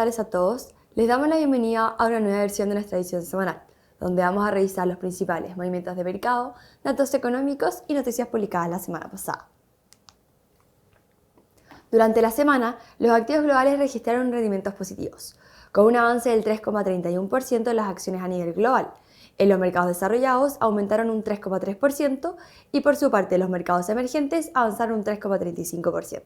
tardes a todos. Les damos la bienvenida a una nueva versión de nuestra edición semanal, donde vamos a revisar los principales movimientos de mercado, datos económicos y noticias publicadas la semana pasada. Durante la semana, los activos globales registraron rendimientos positivos, con un avance del 3,31% en las acciones a nivel global. En los mercados desarrollados aumentaron un 3,3% y por su parte los mercados emergentes avanzaron un 3,35%.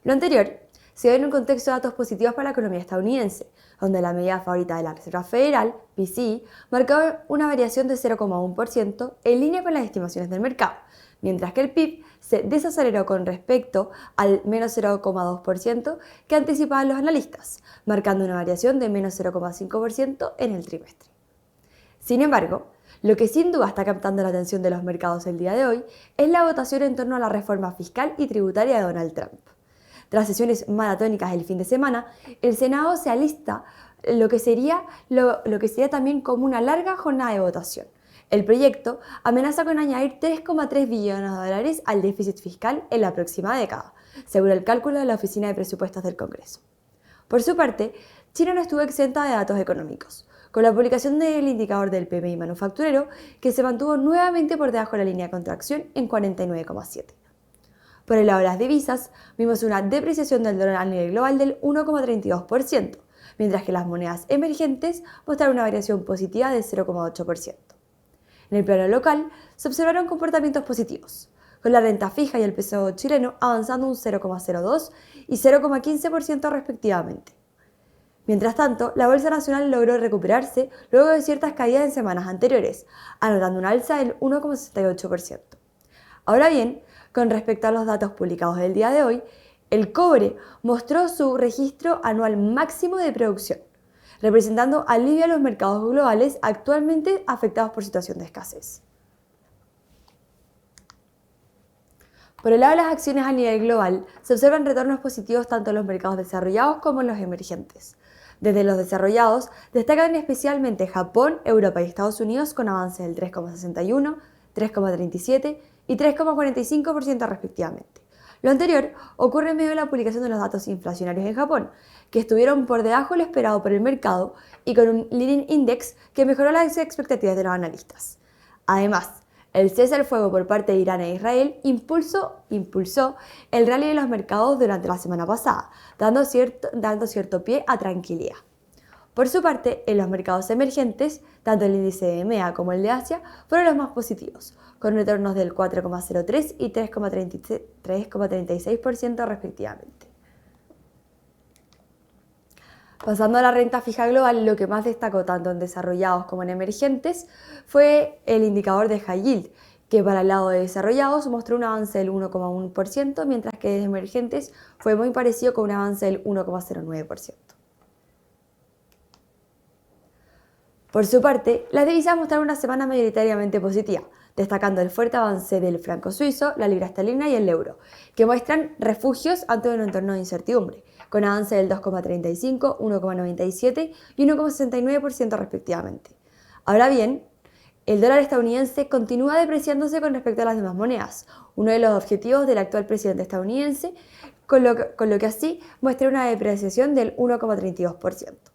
Lo anterior se ve en un contexto de datos positivos para la economía estadounidense, donde la medida favorita de la Reserva Federal, PCE, marcó una variación de 0,1% en línea con las estimaciones del mercado, mientras que el PIB se desaceleró con respecto al menos 0,2% que anticipaban los analistas, marcando una variación de menos 0,5% en el trimestre. Sin embargo, lo que sin duda está captando la atención de los mercados el día de hoy es la votación en torno a la reforma fiscal y tributaria de Donald Trump. Tras sesiones maratónicas el fin de semana, el Senado se alista lo que sería también como una larga jornada de votación. El proyecto amenaza con añadir 3,3 billones de dólares al déficit fiscal en la próxima década, según el cálculo de la Oficina de Presupuestos del Congreso. Por su parte, China no estuvo exenta de datos económicos, con la publicación del indicador del PMI manufacturero, que se mantuvo nuevamente por debajo de la línea de contracción en 49,7. Por el lado de las divisas, vimos una depreciación del dólar a nivel global del 1,32%, mientras que las monedas emergentes mostraron una variación positiva de 0,8%. En el plano local, se observaron comportamientos positivos, con la renta fija y el peso chileno avanzando un 0,02 y 0,15% respectivamente. Mientras tanto, la Bolsa Nacional logró recuperarse luego de ciertas caídas en semanas anteriores, anotando una alza del 1,68%. Ahora bien, con respecto a los datos publicados del día de hoy, el cobre mostró su registro anual máximo de producción, representando alivio a los mercados globales actualmente afectados por situación de escasez. Por el lado de las acciones a nivel global, se observan retornos positivos tanto en los mercados desarrollados como en los emergentes. Desde los desarrollados, destacan especialmente Japón, Europa y Estados Unidos con avances del 3,61, 3,37 y 3,45% respectivamente. Lo anterior ocurre en medio de la publicación de los datos inflacionarios en Japón, que estuvieron por debajo de lo esperado por el mercado y con un leading index que mejoró las expectativas de los analistas. Además, el cese al fuego por parte de Irán e Israel impulsó el rally de los mercados durante la semana pasada, dando cierto pie a tranquilidad. Por su parte, en los mercados emergentes, tanto el índice de EMEA como el de Asia fueron los más positivos, con retornos del 4,03 y 3,36% respectivamente. Pasando a la renta fija global, lo que más destacó tanto en desarrollados como en emergentes fue el indicador de High Yield, que para el lado de desarrollados mostró un avance del 1,1%, mientras que de emergentes fue muy parecido con un avance del 1,09%. Por su parte, las divisas mostraron una semana mayoritariamente positiva, destacando el fuerte avance del franco suizo, la libra esterlina y el euro, que muestran refugios ante un entorno de incertidumbre, con avance del 2,35, 1,97 y 1,69% respectivamente. Ahora bien, el dólar estadounidense continúa depreciándose con respecto a las demás monedas, uno de los objetivos del actual presidente estadounidense, con lo que así muestra una depreciación del 1,32%.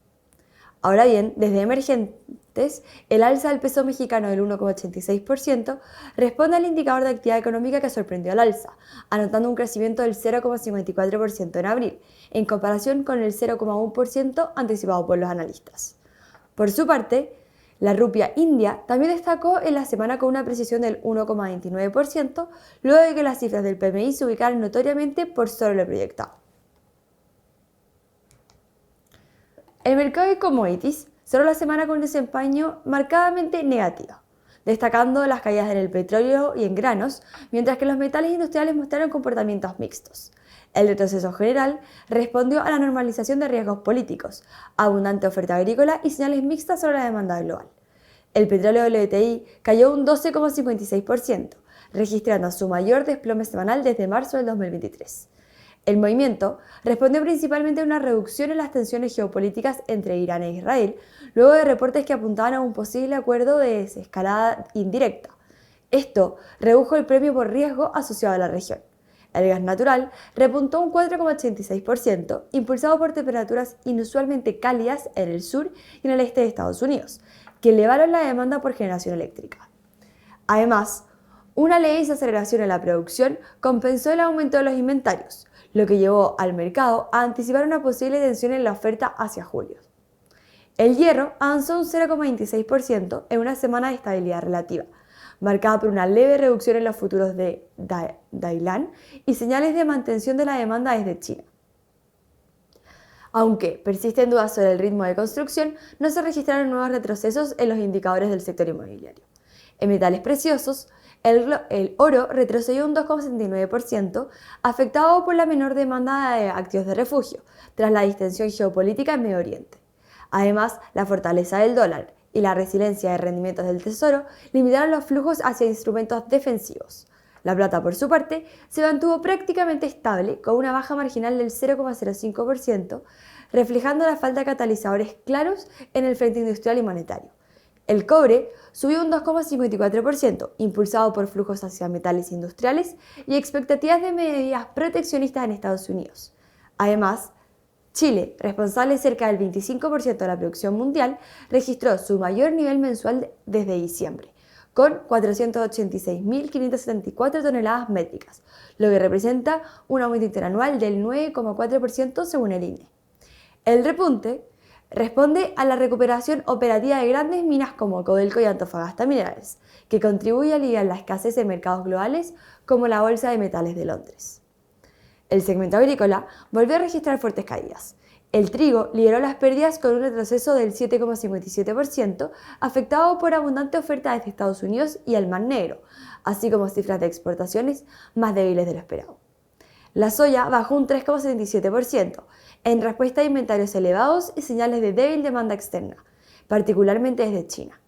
Ahora bien, desde emergentes, el alza del peso mexicano del 1,86% responde al indicador de actividad económica que sorprendió al alza, anotando un crecimiento del 0,54% en abril, en comparación con el 0,1% anticipado por los analistas. Por su parte, la rupia india también destacó en la semana con una apreciación del 1,29%, luego de que las cifras del PMI se ubicaran notoriamente por sobre lo proyectado. El mercado de commodities cerró la semana con un desempeño marcadamente negativo, destacando las caídas en el petróleo y en granos, mientras que los metales industriales mostraron comportamientos mixtos. El retroceso general respondió a la normalización de riesgos políticos, abundante oferta agrícola y señales mixtas sobre la demanda global. El petróleo WTI cayó un 12,56%, registrando su mayor desplome semanal desde marzo del 2023. El movimiento respondió principalmente a una reducción en las tensiones geopolíticas entre Irán e Israel, luego de reportes que apuntaban a un posible acuerdo de desescalada indirecta. Esto redujo el premio por riesgo asociado a la región. El gas natural repuntó un 4,86%, impulsado por temperaturas inusualmente cálidas en el sur y en el este de Estados Unidos, que elevaron la demanda por generación eléctrica. Además, una leve desaceleración en la producción compensó el aumento de los inventarios, lo que llevó al mercado a anticipar una posible tensión en la oferta hacia julio. El hierro avanzó un 0,26% en una semana de estabilidad relativa, marcada por una leve reducción en los futuros de Dalian y señales de mantención de la demanda desde China. Aunque persisten dudas sobre el ritmo de construcción, no se registraron nuevos retrocesos en los indicadores del sector inmobiliario. En metales preciosos, el oro retrocedió un 2,79%, afectado por la menor demanda de activos de refugio, tras la distensión geopolítica en Medio Oriente. Además, la fortaleza del dólar y la resiliencia de rendimientos del tesoro limitaron los flujos hacia instrumentos defensivos. La plata, por su parte, se mantuvo prácticamente estable, con una baja marginal del 0,05%, reflejando la falta de catalizadores claros en el frente industrial y monetario. El cobre subió un 2,54%, impulsado por flujos hacia metales industriales y expectativas de medidas proteccionistas en Estados Unidos. Además, Chile, responsable de cerca del 25% de la producción mundial, registró su mayor nivel mensual desde diciembre, con 486.574 toneladas métricas, lo que representa un aumento interanual del 9,4% según el INE. El repunte responde a la recuperación operativa de grandes minas como Codelco y Antofagasta Minerales, que contribuye a aliviar la escasez en mercados globales como la Bolsa de Metales de Londres. El segmento agrícola volvió a registrar fuertes caídas. El trigo lideró las pérdidas con un retroceso del 7,57%, afectado por abundante oferta desde Estados Unidos y el Mar Negro, así como cifras de exportaciones más débiles de lo esperado. La soya bajó un 3,77%, en respuesta a inventarios elevados y señales de débil demanda externa, particularmente desde China.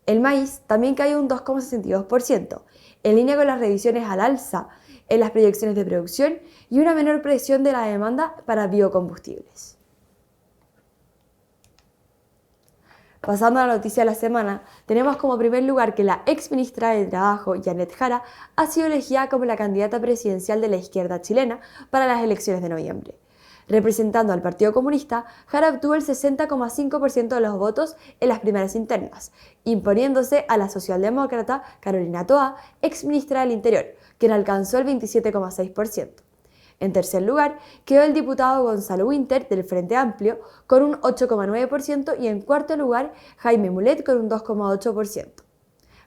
El maíz también cayó un 2,62%, en línea con las revisiones al alza en las proyecciones de producción y una menor presión de la demanda para biocombustibles. Pasando a la noticia de la semana, tenemos como primer lugar que la ex ministra de Trabajo, Janet Jara, ha sido elegida como la candidata presidencial de la izquierda chilena para las elecciones de noviembre. Representando al Partido Comunista, Jara obtuvo el 60,5% de los votos en las primarias internas, imponiéndose a la socialdemócrata Carolina Toa, ex ministra del Interior, quien alcanzó el 27,6%. En tercer lugar, quedó el diputado Gonzalo Winter del Frente Amplio con un 8,9% y en cuarto lugar Jaime Mulet con un 2,8%.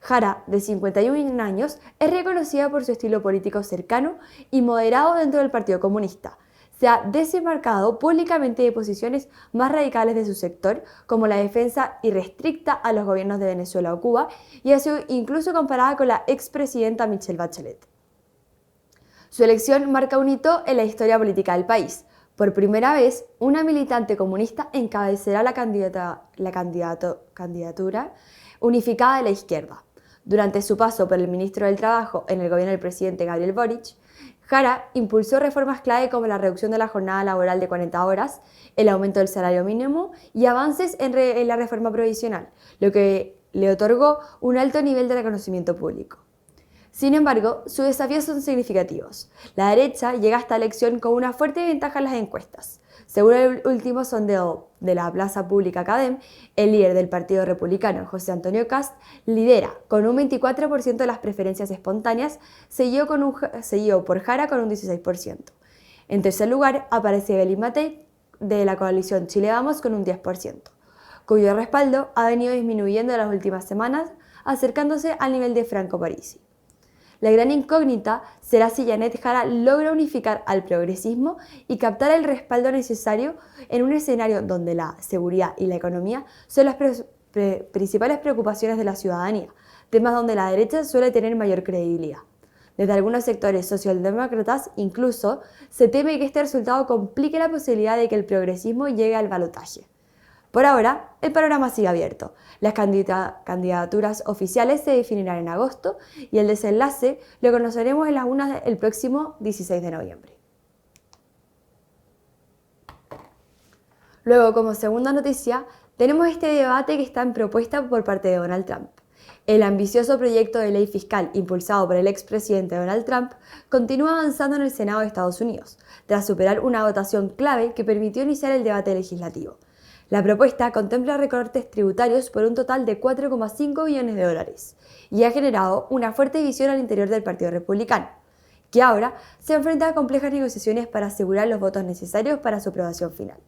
Jara, de 51 años, es reconocida por su estilo político cercano y moderado dentro del Partido Comunista. Se ha desembarcado públicamente de posiciones más radicales de su sector, como la defensa irrestricta a los gobiernos de Venezuela o Cuba, y ha sido incluso comparada con la expresidenta Michelle Bachelet. Su elección marca un hito en la historia política del país. Por primera vez, una militante comunista encabezará la candidatura unificada de la izquierda. Durante su paso por el ministro del Trabajo en el gobierno del presidente Gabriel Boric, Jara impulsó reformas clave como la reducción de la jornada laboral de 40 horas, el aumento del salario mínimo y avances en la reforma provisional, lo que le otorgó un alto nivel de reconocimiento público. Sin embargo, sus desafíos son significativos. La derecha llega a esta elección con una fuerte ventaja en las encuestas. Según el último sondeo de la Plaza Pública Academ, el líder del Partido Republicano, José Antonio Kast, lidera con un 24% de las preferencias espontáneas, seguido por Jara con un 16%. En tercer lugar aparece Evelyn Matei de la coalición Chile Vamos con un 10%, cuyo respaldo ha venido disminuyendo en las últimas semanas, acercándose al nivel de Franco Parisi. La gran incógnita será si Janet Jara logra unificar al progresismo y captar el respaldo necesario en un escenario donde la seguridad y la economía son las principales preocupaciones de la ciudadanía, temas donde la derecha suele tener mayor credibilidad. Desde algunos sectores socialdemócratas, incluso, se teme que este resultado complique la posibilidad de que el progresismo llegue al balotaje. Por ahora, el panorama sigue abierto. Las candidaturas oficiales se definirán en agosto y el desenlace lo conoceremos en las urnas el próximo 16 de noviembre. Luego, como segunda noticia, tenemos este debate que está en propuesta por parte de Donald Trump. El ambicioso proyecto de ley fiscal impulsado por el expresidente Donald Trump continúa avanzando en el Senado de Estados Unidos, tras superar una votación clave que permitió iniciar el debate legislativo. La propuesta contempla recortes tributarios por un total de 4,5 billones de dólares y ha generado una fuerte división al interior del Partido Republicano, que ahora se enfrenta a complejas negociaciones para asegurar los votos necesarios para su aprobación final.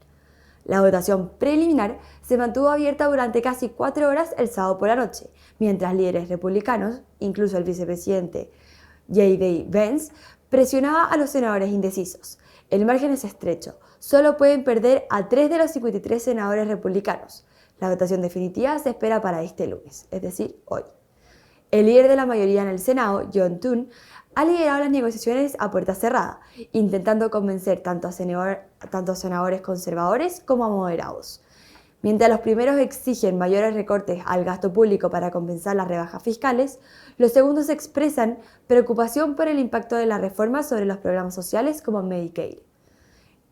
La votación preliminar se mantuvo abierta durante casi 4 horas el sábado por la noche, mientras líderes republicanos, incluso el vicepresidente J.D. Vance, presionaba a los senadores indecisos. El margen es estrecho, solo pueden perder a 3 de los 53 senadores republicanos. La votación definitiva se espera para este lunes, es decir, hoy. El líder de la mayoría en el Senado, John Thune, ha liderado las negociaciones a puerta cerrada, intentando convencer tanto a senadores conservadores como a moderados. Mientras los primeros exigen mayores recortes al gasto público para compensar las rebajas fiscales, los segundos expresan preocupación por el impacto de la reforma sobre los programas sociales como Medicaid.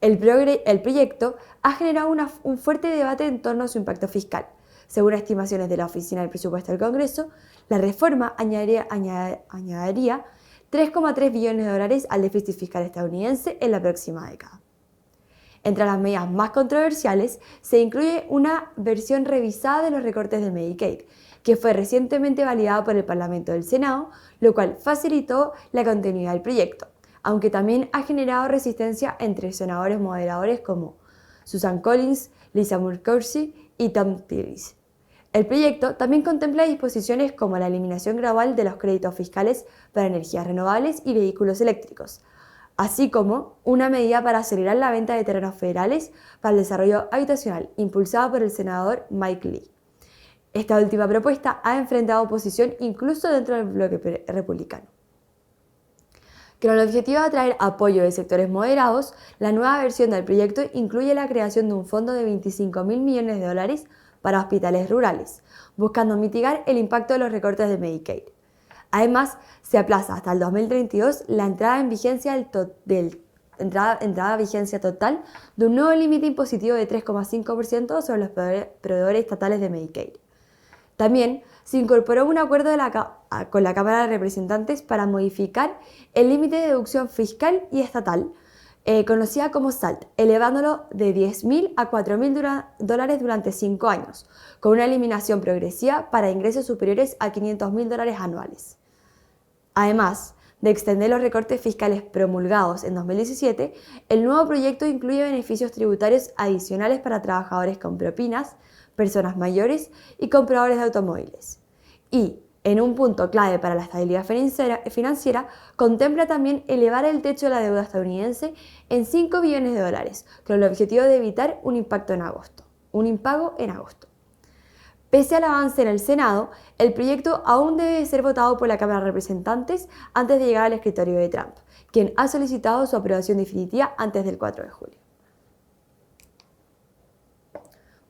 El proyecto ha generado un fuerte debate en torno a su impacto fiscal. Según estimaciones de la Oficina del Presupuesto del Congreso, la reforma añadiría 3,3 billones de dólares al déficit fiscal estadounidense en la próxima década. Entre las medidas más controversiales se incluye una versión revisada de los recortes de Medicaid, que fue recientemente validada por el Parlamento del Senado, lo cual facilitó la continuidad del proyecto, aunque también ha generado resistencia entre senadores moderadores como Susan Collins, Lisa Murkowski y Tom Tillis. El proyecto también contempla disposiciones como la eliminación gradual de los créditos fiscales para energías renovables y vehículos eléctricos, así como una medida para acelerar la venta de terrenos federales para el desarrollo habitacional, impulsada por el senador Mike Lee. Esta última propuesta ha enfrentado oposición incluso dentro del bloque republicano. Con el objetivo de atraer apoyo de sectores moderados, la nueva versión del proyecto incluye la creación de un fondo de 25.000 millones de dólares para hospitales rurales, buscando mitigar el impacto de los recortes de Medicaid. Además, se aplaza hasta el 2032 la entrada en vigencia total de un nuevo límite impositivo de 3,5% sobre los proveedores estatales de Medicaid. También se incorporó un acuerdo con la Cámara de Representantes para modificar el límite de deducción fiscal y estatal, conocida como SALT, elevándolo de $10.000 a $4.000 durante 5 años, con una eliminación progresiva para ingresos superiores a $500.000 anuales. Además de extender los recortes fiscales promulgados en 2017, el nuevo proyecto incluye beneficios tributarios adicionales para trabajadores con propinas, personas mayores y compradores de automóviles. Y, en un punto clave para la estabilidad financiera, contempla también elevar el techo de la deuda estadounidense en 5 billones de dólares, con el objetivo de evitar un impago en agosto. Pese al avance en el Senado, el proyecto aún debe ser votado por la Cámara de Representantes antes de llegar al escritorio de Trump, quien ha solicitado su aprobación definitiva antes del 4 de julio.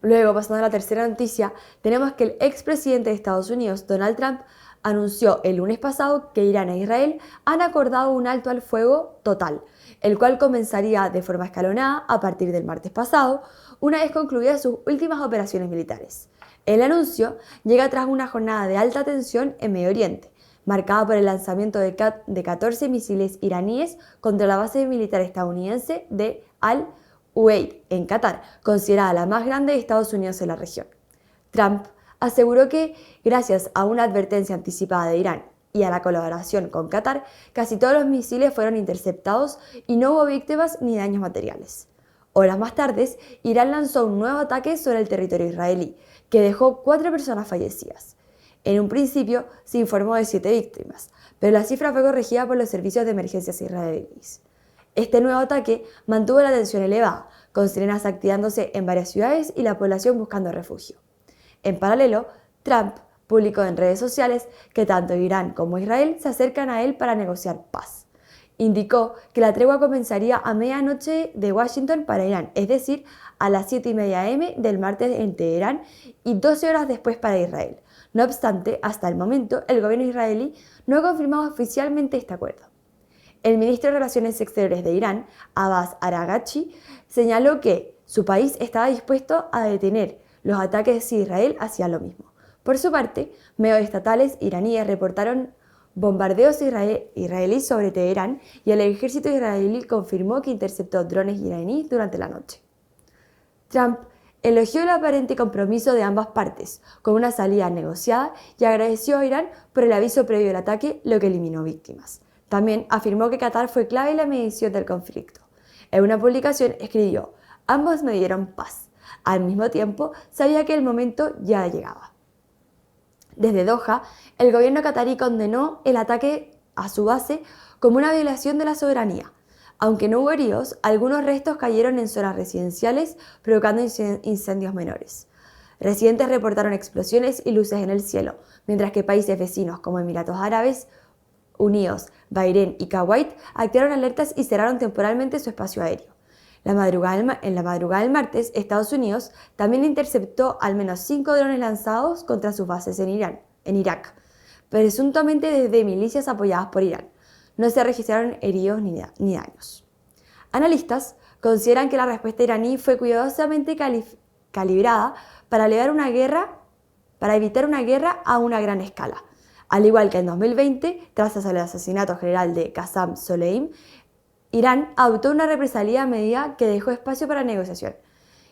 Luego, pasando a la tercera noticia, tenemos que el expresidente de Estados Unidos, Donald Trump, anunció el lunes pasado que Irán e Israel han acordado un alto al fuego total, el cual comenzaría de forma escalonada a partir del martes pasado, una vez concluidas sus últimas operaciones militares. El anuncio llega tras una jornada de alta tensión en Medio Oriente, marcada por el lanzamiento de 14 misiles iraníes contra la base militar estadounidense de Al-Udeid, en Qatar, considerada la más grande de Estados Unidos en la región. Trump aseguró que, gracias a una advertencia anticipada de Irán y a la colaboración con Qatar, casi todos los misiles fueron interceptados y no hubo víctimas ni daños materiales. Horas más tarde, Irán lanzó un nuevo ataque sobre el territorio israelí, que dejó 4 personas fallecidas. En un principio se informó de 7 víctimas, pero la cifra fue corregida por los servicios de emergencias israelíes. Este nuevo ataque mantuvo la tensión elevada, con sirenas activándose en varias ciudades y la población buscando refugio. En paralelo, Trump publicó en redes sociales que tanto Irán como Israel se acercan a él para negociar paz. Indicó que la tregua comenzaría a medianoche de Washington para Irán, es decir, a las 7:30 am del martes en Teherán y 12 horas después para Israel. No obstante, hasta el momento, el gobierno israelí no ha confirmado oficialmente este acuerdo. El ministro de Relaciones Exteriores de Irán, Abbas Araghchi, señaló que su país estaba dispuesto a detener los ataques si Israel hacía lo mismo. Por su parte, medios estatales iraníes reportaron bombardeos israelíes sobre Teherán y el ejército israelí confirmó que interceptó drones iraníes durante la noche. Trump elogió el aparente compromiso de ambas partes, con una salida negociada, y agradeció a Irán por el aviso previo al ataque, lo que eliminó víctimas. También afirmó que Qatar fue clave en la mediación del conflicto. En una publicación escribió: ambos me dieron paz. Al mismo tiempo, sabía que el momento ya llegaba. Desde Doha, el gobierno catarí condenó el ataque a su base como una violación de la soberanía. Aunque no hubo heridos, algunos restos cayeron en zonas residenciales, provocando incendios menores. Residentes reportaron explosiones y luces en el cielo, mientras que países vecinos como Emiratos Árabes Unidos, Bahrein y Kuwait activaron alertas y cerraron temporalmente su espacio aéreo. En la madrugada del martes, Estados Unidos también interceptó al menos 5 drones lanzados contra sus bases en Irak, presuntamente desde milicias apoyadas por Irán. No se registraron heridos ni daños. Analistas consideran que la respuesta iraní fue cuidadosamente calibrada para evitar una guerra a una gran escala. Al igual que en 2020, tras el asesinato general de Qasem Soleimani, Irán adoptó una represalia a medida que dejó espacio para negociación.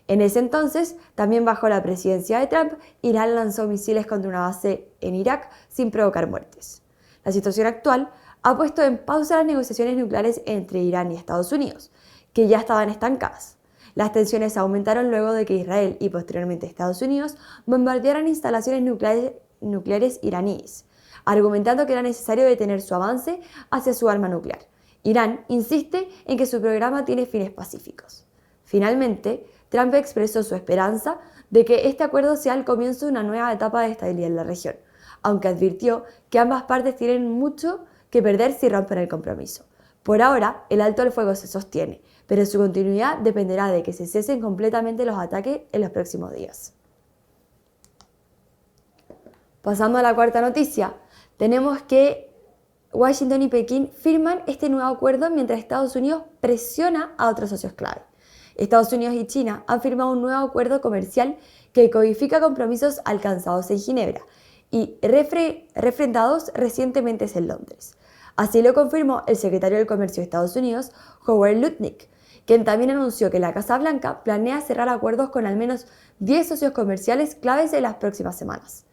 En ese entonces, también bajo la presidencia de Trump, Irán lanzó misiles contra una base en Irak sin provocar muertes. La situación actual ha puesto en pausa las negociaciones nucleares entre Irán y Estados Unidos, que ya estaban estancadas. Las tensiones aumentaron luego de que Israel y posteriormente Estados Unidos bombardearan instalaciones nucleares iraníes, argumentando que era necesario detener su avance hacia su arma nuclear. Irán insiste en que su programa tiene fines pacíficos. Finalmente, Trump expresó su esperanza de que este acuerdo sea el comienzo de una nueva etapa de estabilidad en la región, aunque advirtió que ambas partes tienen mucho que perder si rompen el compromiso. Por ahora, el alto al fuego se sostiene, pero su continuidad dependerá de que se cesen completamente los ataques en los próximos días. Pasando a la cuarta noticia, tenemos que Washington y Pekín firman este nuevo acuerdo mientras Estados Unidos presiona a otros socios clave. Estados Unidos y China han firmado un nuevo acuerdo comercial que codifica compromisos alcanzados en Ginebra y refrendados recientemente en Londres. Así lo confirmó el secretario del Comercio de Estados Unidos, Howard Lutnick, quien también anunció que la Casa Blanca planea cerrar acuerdos con al menos 10 socios comerciales claves en las próximas semanas.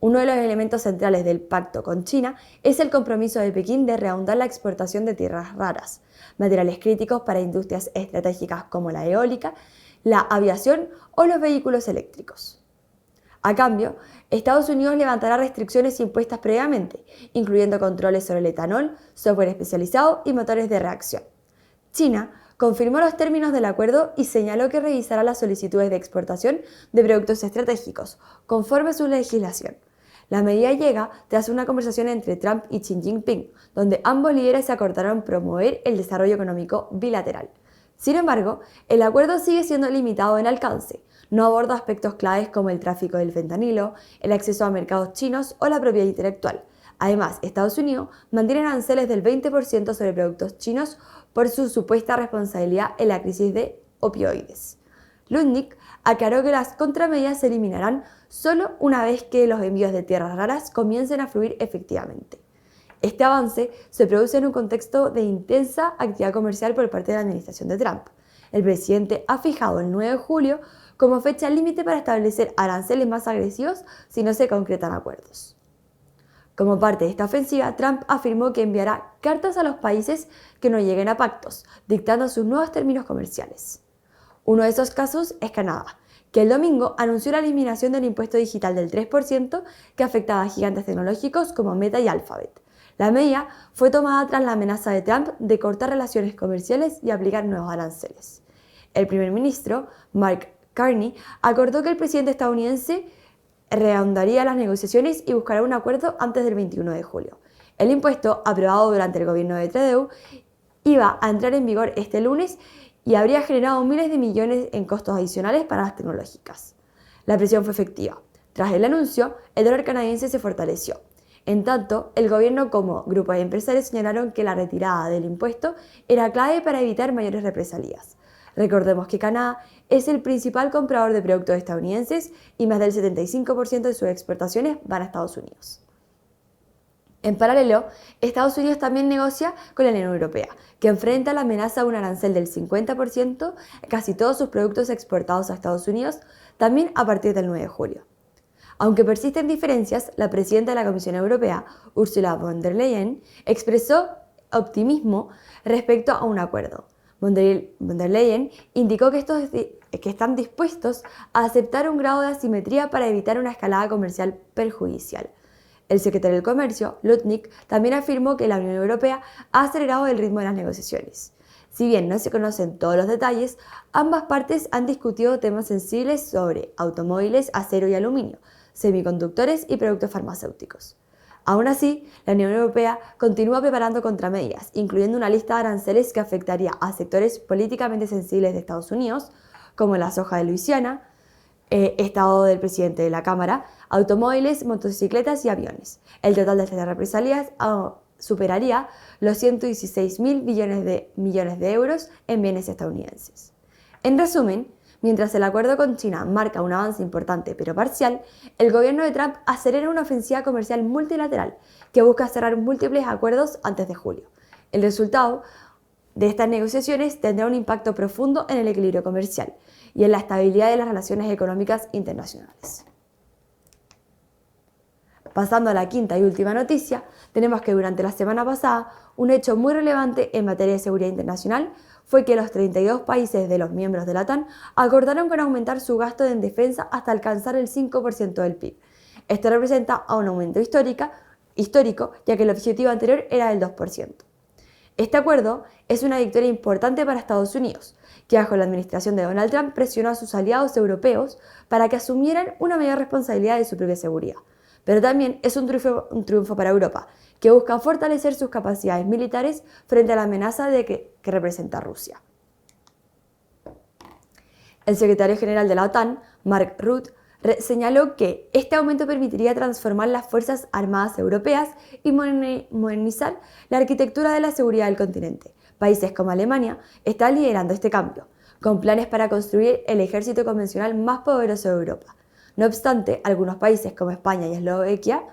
Uno de los elementos centrales del pacto con China es el compromiso de Pekín de reanudar la exportación de tierras raras, materiales críticos para industrias estratégicas como la eólica, la aviación o los vehículos eléctricos. A cambio, Estados Unidos levantará restricciones impuestas previamente, incluyendo controles sobre el etanol, software especializado y motores de reacción. China confirmó los términos del acuerdo y señaló que revisará las solicitudes de exportación de productos estratégicos, conforme a su legislación. La medida llega tras una conversación entre Trump y Xi Jinping, donde ambos líderes se acordaron promover el desarrollo económico bilateral. Sin embargo, el acuerdo sigue siendo limitado en alcance. No aborda aspectos claves como el tráfico del fentanilo, el acceso a mercados chinos o la propiedad intelectual. Además, Estados Unidos mantiene aranceles del 20% sobre productos chinos por su supuesta responsabilidad en la crisis de opioides. Lutnick aclaró que las contramedidas se eliminarán solo una vez que los envíos de tierras raras comiencen a fluir efectivamente. Este avance se produce en un contexto de intensa actividad comercial por parte de la administración de Trump. El presidente ha fijado el 9 de julio como fecha límite para establecer aranceles más agresivos si no se concretan acuerdos. Como parte de esta ofensiva, Trump afirmó que enviará cartas a los países que no lleguen a pactos, dictando sus nuevos términos comerciales. Uno de esos casos es Canadá, que el domingo anunció la eliminación del impuesto digital del 3% que afectaba a gigantes tecnológicos como Meta y Alphabet. La medida fue tomada tras la amenaza de Trump de cortar relaciones comerciales y aplicar nuevos aranceles. El primer ministro, Mark Carney, acordó que el presidente estadounidense reanudaría las negociaciones y buscará un acuerdo antes del 21 de julio. El impuesto, aprobado durante el gobierno de Trudeau, iba a entrar en vigor este lunes y habría generado miles de millones en costos adicionales para las tecnológicas. La presión fue efectiva. Tras el anuncio, el dólar canadiense se fortaleció. En tanto, el gobierno como grupo de empresarios señalaron que la retirada del impuesto era clave para evitar mayores represalias. Recordemos que Canadá es el principal comprador de productos estadounidenses y más del 75% de sus exportaciones van a Estados Unidos. En paralelo, Estados Unidos también negocia con la Unión Europea, que enfrenta la amenaza de un arancel del 50% a casi todos sus productos exportados a Estados Unidos, también a partir del 9 de julio. Aunque persisten diferencias, la presidenta de la Comisión Europea, Ursula von der Leyen, expresó optimismo respecto a un acuerdo. Von der Leyen indicó que están dispuestos a aceptar un grado de asimetría para evitar una escalada comercial perjudicial. El secretario del Comercio, Lutnick, también afirmó que la Unión Europea ha acelerado el ritmo de las negociaciones. Si bien no se conocen todos los detalles, ambas partes han discutido temas sensibles sobre automóviles, acero y aluminio, semiconductores y productos farmacéuticos. Aún así, la Unión Europea continúa preparando contramedidas, incluyendo una lista de aranceles que afectaría a sectores políticamente sensibles de Estados Unidos, como la soja de Luisiana, estado del presidente de la Cámara, automóviles, motocicletas y aviones. El total de estas represalias superaría los 116.000 millones de euros en bienes estadounidenses. En resumen, mientras el acuerdo con China marca un avance importante pero parcial, el gobierno de Trump acelera una ofensiva comercial multilateral que busca cerrar múltiples acuerdos antes de julio. El resultado de estas negociaciones tendrá un impacto profundo en el equilibrio comercial y en la estabilidad de las relaciones económicas internacionales. Pasando a la quinta y última noticia, tenemos que durante la semana pasada, un hecho muy relevante en materia de seguridad internacional fue que los 32 países de los miembros de la OTAN acordaron con aumentar su gasto en defensa hasta alcanzar el 5% del PIB. Esto representa un aumento histórico, ya que el objetivo anterior era del 2%. Este acuerdo es una victoria importante para Estados Unidos, que bajo la administración de Donald Trump presionó a sus aliados europeos para que asumieran una mayor responsabilidad de su propia seguridad. Pero también es un triunfo para Europa, que busca fortalecer sus capacidades militares frente a la amenaza que representa Rusia. El secretario general de la OTAN, Mark Rutte, señaló que este aumento permitiría transformar las Fuerzas Armadas Europeas y modernizar la arquitectura de la seguridad del continente. Países como Alemania están liderando este cambio, con planes para construir el ejército convencional más poderoso de Europa. No obstante, algunos países como España y Eslovaquia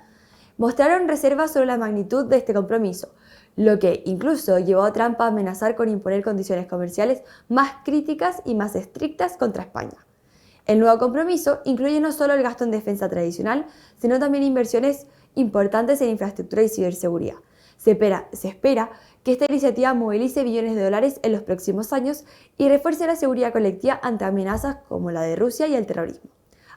mostraron reservas sobre la magnitud de este compromiso, lo que incluso llevó a Trump a amenazar con imponer condiciones comerciales más críticas y más estrictas contra España. El nuevo compromiso incluye no solo el gasto en defensa tradicional, sino también inversiones importantes en infraestructura y ciberseguridad. Se espera que esta iniciativa movilice billones de dólares en los próximos años y refuerce la seguridad colectiva ante amenazas como la de Rusia y el terrorismo.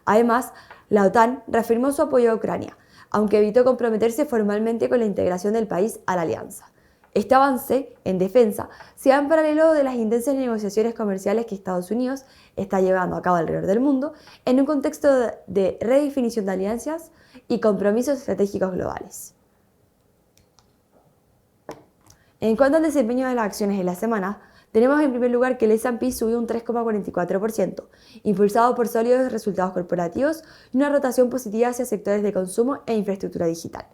Además, la OTAN reafirmó su apoyo a Ucrania, aunque evitó comprometerse formalmente con la integración del país a la alianza. Este avance en defensa se da en paralelo de las intensas negociaciones comerciales que Estados Unidos está llevando a cabo alrededor del mundo en un contexto de redefinición de alianzas y compromisos estratégicos globales. En cuanto al desempeño de las acciones de la semana, tenemos en primer lugar que el S&P subió un 3,44%, impulsado por sólidos resultados corporativos y una rotación positiva hacia sectores de consumo e infraestructura digital.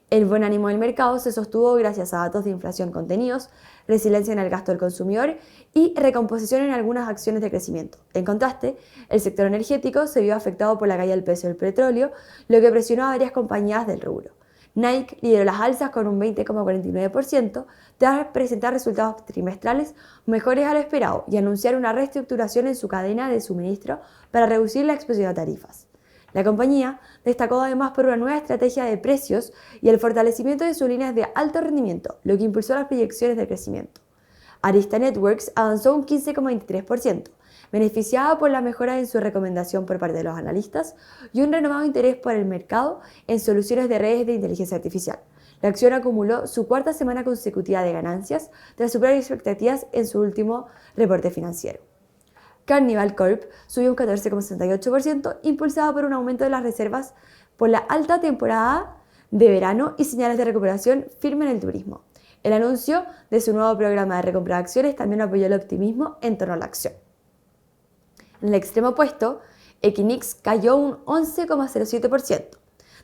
El buen ánimo del mercado se sostuvo gracias a datos de inflación contenidos, resiliencia en el gasto del consumidor y recomposición en algunas acciones de crecimiento. En contraste, el sector energético se vio afectado por la caída del precio del petróleo, lo que presionó a varias compañías del rubro. Nike lideró las alzas con un 20,49%, tras presentar resultados trimestrales mejores a lo esperado y anunciar una reestructuración en su cadena de suministro para reducir la exposición a tarifas. La compañía destacó además por una nueva estrategia de precios y el fortalecimiento de sus líneas de alto rendimiento, lo que impulsó las proyecciones de crecimiento. Arista Networks avanzó un 15,23%, beneficiada por la mejora en su recomendación por parte de los analistas y un renovado interés por el mercado en soluciones de redes de inteligencia artificial. La acción acumuló su cuarta semana consecutiva de ganancias tras superar expectativas en su último reporte financiero. Carnival Corp subió un 14,68%, impulsada por un aumento de las reservas por la alta temporada de verano y señales de recuperación firme en el turismo. El anuncio de su nuevo programa de recompra de acciones también apoyó el optimismo en torno a la acción. En el extremo opuesto, Equinix cayó un 11,07%,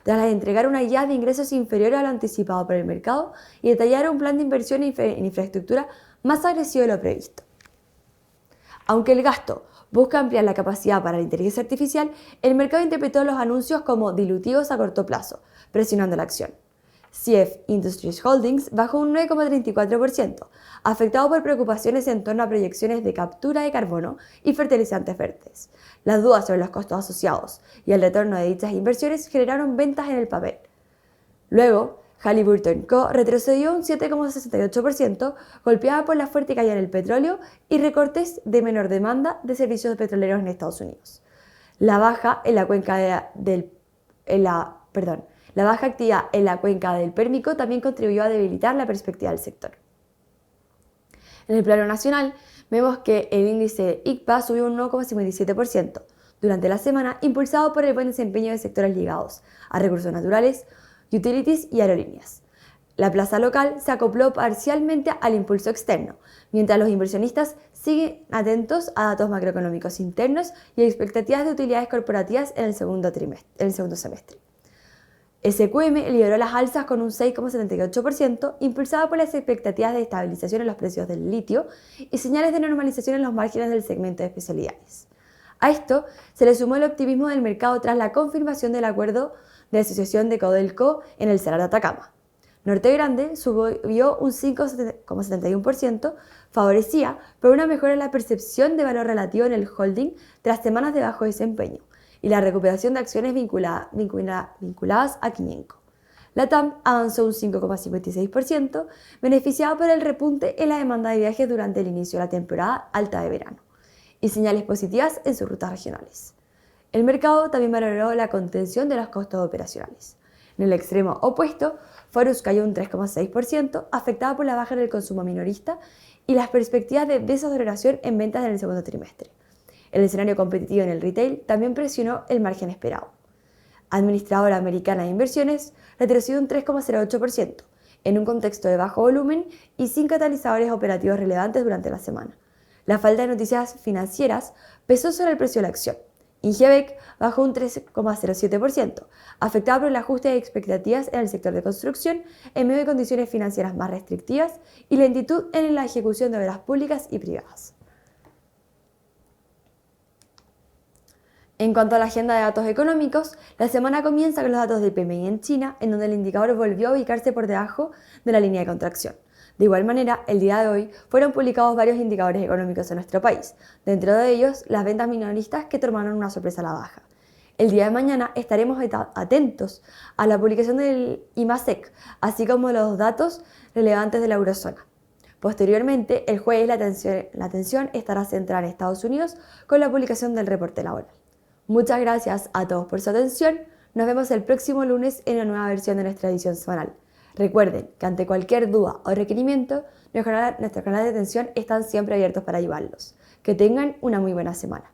tras entregar una guía de ingresos inferior a lo anticipado por el mercado y detallar un plan de inversión en infraestructura más agresivo de lo previsto. Aunque el gasto busca ampliar la capacidad para la inteligencia artificial, el mercado interpretó los anuncios como dilutivos a corto plazo, presionando la acción. CF Industries Holdings bajó un 9,34%, afectado por preocupaciones en torno a proyecciones de captura de carbono y fertilizantes verdes. Las dudas sobre los costos asociados y el retorno de dichas inversiones generaron ventas en el papel. Luego, Halliburton Co. retrocedió un 7,68%, golpeada por la fuerte caída en el petróleo y recortes de menor demanda de servicios petroleros en Estados Unidos. La baja actividad en la cuenca del Pérmico también contribuyó a debilitar la perspectiva del sector. En el plano nacional, vemos que el índice ICPA subió un 9,57% durante la semana, impulsado por el buen desempeño de sectores ligados a recursos naturales, utilities y aerolíneas. La plaza local se acopló parcialmente al impulso externo, mientras los inversionistas siguen atentos a datos macroeconómicos internos y expectativas de utilidades corporativas en el segundo semestre. SQM lideró las alzas con un 6,78%, impulsada por las expectativas de estabilización en los precios del litio y señales de normalización en los márgenes del segmento de especialidades. A esto se le sumó el optimismo del mercado tras la confirmación del acuerdo de asociación de Codelco en el Salar de Atacama. Norte Grande subió un 5,71%, favorecida por una mejora en la percepción de valor relativo en el holding tras semanas de bajo desempeño y la recuperación de acciones vinculadas a Quiñenco. La TAM avanzó un 5,56%, beneficiada por el repunte en la demanda de viajes durante el inicio de la temporada alta de verano y señales positivas en sus rutas regionales. El mercado también valoró la contención de los costos operacionales. En el extremo opuesto, Forus cayó un 3,6%, afectada por la baja en el consumo minorista y las perspectivas de desaceleración en ventas en el segundo trimestre. El escenario competitivo en el retail también presionó el margen esperado. Administradora Americana de Inversiones retrocedió un 3,08%, en un contexto de bajo volumen y sin catalizadores operativos relevantes durante la semana. La falta de noticias financieras pesó sobre el precio de la acción. Ingebec bajó un 13,07%, afectado por el ajuste de expectativas en el sector de construcción en medio de condiciones financieras más restrictivas y lentitud en la ejecución de obras públicas y privadas. En cuanto a la agenda de datos económicos, la semana comienza con los datos del PMI en China, en donde el indicador volvió a ubicarse por debajo de la línea de contracción. De igual manera, el día de hoy fueron publicados varios indicadores económicos en nuestro país, dentro de ellos las ventas minoristas que tomaron una sorpresa a la baja. El día de mañana estaremos atentos a la publicación del IMASEC, así como los datos relevantes de la eurozona. Posteriormente, el jueves la atención estará centrada en Estados Unidos con la publicación del reporte laboral. Muchas gracias a todos por su atención. Nos vemos el próximo lunes en una nueva versión de nuestra edición semanal. Recuerden que ante cualquier duda o requerimiento, nuestros canales de atención están siempre abiertos para ayudarlos. Que tengan una muy buena semana.